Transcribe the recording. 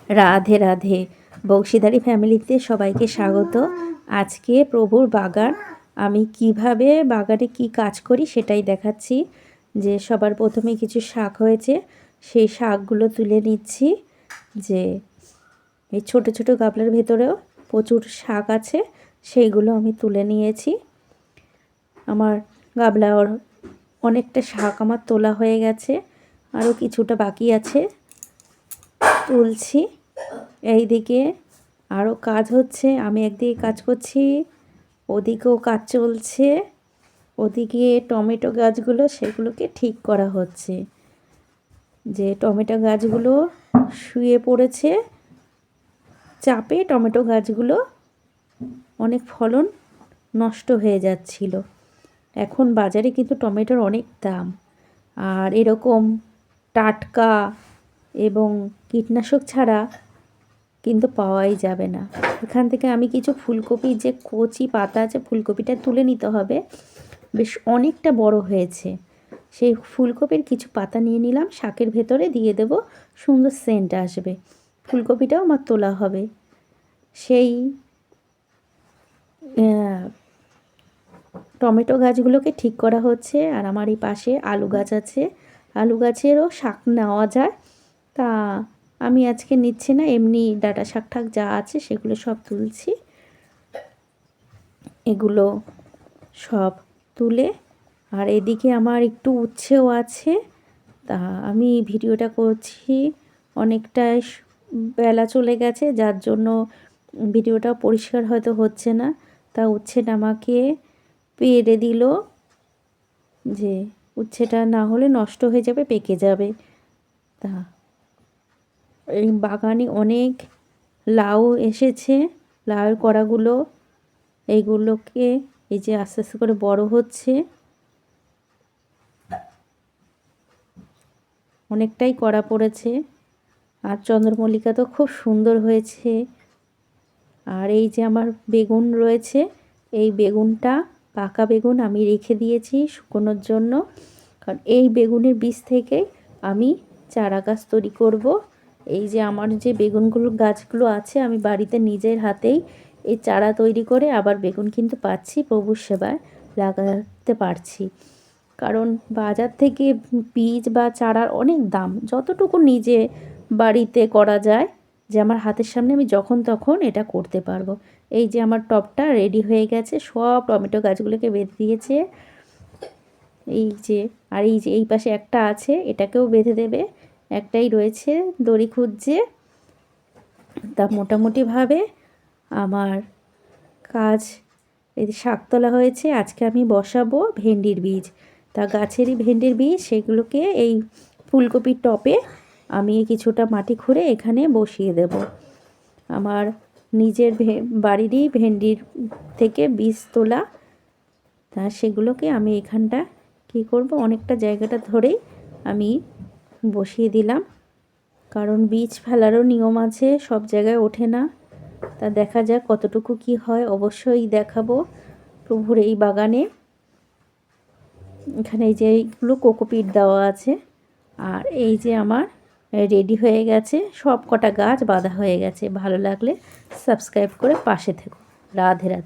রাধে রাধে। বংশীধারী ফ্যামিলিতে সবাইকে স্বাগত। আজকে প্রভুর বাগান, আমি কিভাবে বাগানে কি কাজ করি সেটাই দেখাচ্ছি। যে সবার প্রথমে কিছু শাক হয়েছে, সেই শাকগুলো তুলে নিচ্ছি। যে এই ছোট ছোট গামলার ভেতরেও প্রচুর শাক আছে, সেইগুলো আমি তুলে নিয়েছি। আমার গামলার অনেকটা শাক আমার তোলা হয়ে গেছে, আরও কিছুটা বাকি আছে, তুলছি। এইদিকে আরও কাজ হচ্ছে, আমি একদিকে কাজ করছি, ওদিকেও কাজ চলছে। ওদিকে টমেটো গাছগুলো, সেগুলোকে ঠিক করা হচ্ছে। যে টমেটো গাছগুলো শুয়ে পড়েছে চাপে, টমেটো গাছগুলো অনেক ফলন নষ্ট হয়ে যাচ্ছিল। এখন বাজারে কিন্তু টমেটোর অনেক দাম, আর এরকম টাটকা এবং কীটনাশক ছাড়া কিন্তু পাওয়াই যাবে না। এখান থেকে আমি কিছু ফুলকপির যে কচি পাতা আছে, ফুলকপিটা তুলে নিতে হবে, বেশ অনেকটা বড় হয়েছে। সেই ফুলকপির কিছু পাতা নিয়ে নিলাম, শাকের ভেতরে দিয়ে দেব, সুন্দর সেন্ট আসবে। ফুলকপিটাও আমার তোলা হবে। সেই টমেটো গাছগুলোকে ঠিক করা হচ্ছে। আর আমার এই পাশে আলু গাছ আছে, আলু গাছেরও শাক নেওয়া যায়, তা আমি আজকে নিচ্ছি না, এমনি ডাঁটা শাক ঠাক যা আছে সেগুলো সব তুলছি। এগুলো সব তুলে, আর এদিকে আমার একটু উচ্ছেও আছে, তা আমি ভিডিওটা করছি অনেকটাই বেলা চলে গেছে, যার জন্য ভিডিওটা পরিষ্কার হয়তো হচ্ছে না। তা উচ্ছেটা আমাকে পেরে দিল, যে উচ্ছেটা না হলে নষ্ট হয়ে যাবে, পেকে যাবে। তা এই বাগানে অনেক লাউ এসেছে, লাউয়ের কড়াগুলো, এইগুলোকে এই যে আস্তে আস্তে করে বড় হচ্ছে, অনেকটাই কড়া পড়েছে। আর চন্দ্রমল্লিকা তো খুব সুন্দর হয়েছে। আর এই যে আমার বেগুন রয়েছে, এই বেগুনটা পাকা বেগুন আমি রেখে দিয়েছি শুকোনোর জন্য, কারণ এই বেগুনের বীজ থেকে আমি চারা গাছ তৈরি করব। এই যে আমার যে বেগুনগুলো গাছগুলো আছে, আমি বাড়িতে নিজের হাতেই এই চারা তৈরি করে আবার বেগুন কিন্তু পাচ্ছি, প্রভুর সেবায় লাগাতে পারছি। কারণ বাজার থেকে বীজ বা চারার অনেক দাম, যতটুকু নিজে বাড়িতে করা যায়, যে আমার হাতের সামনে আমি যখন তখন এটা করতে পারবো। এই যে আমার টবটা রেডি হয়ে গেছে, সব টমেটো গাছগুলোকে বেঁধে দিয়েছে। এই যে, আর এই যে এই পাশে একটা আছে, এটাকেও বেঁধে দেবে, একটাই রয়েছে, দড়ি খুঁজছে। তা মোটামুটিভাবে আমার কাজ, এই শাক তোলা হয়েছে, আজকে আমি বসাবো ভেন্ডির বীজ। তা গাছেরই ভেন্ডির বীজ, সেগুলোকে এই ফুলকপির টবে আমি কিছুটা মাটি খুঁড়ে এখানে বসিয়ে দেব। আমার নিজের বাড়িরই ভেন্ডির থেকে বীজ তোলা, তা সেগুলোকে আমি এখানটা কী করব, অনেকটা জায়গাটা ধরেই আমি বসিয়ে দিলাম, কারণ বীজ ফেলারও নিয়ম আছে, সব জায়গায় ওঠে না। তা দেখা যাক কতটুকু কি হয়, অবশ্যই দেখাবো প্রভুর এই বাগানে। এখানে এই যে এইগুলো কোকোপিট দেওয়া আছে, আর এই যে আমার রেডি হয়ে গেছে, সব কটা গাছ বাঁধা হয়ে গেছে। ভালো লাগলে সাবস্ক্রাইব করে পাশে থেকো। রাধে রাধে।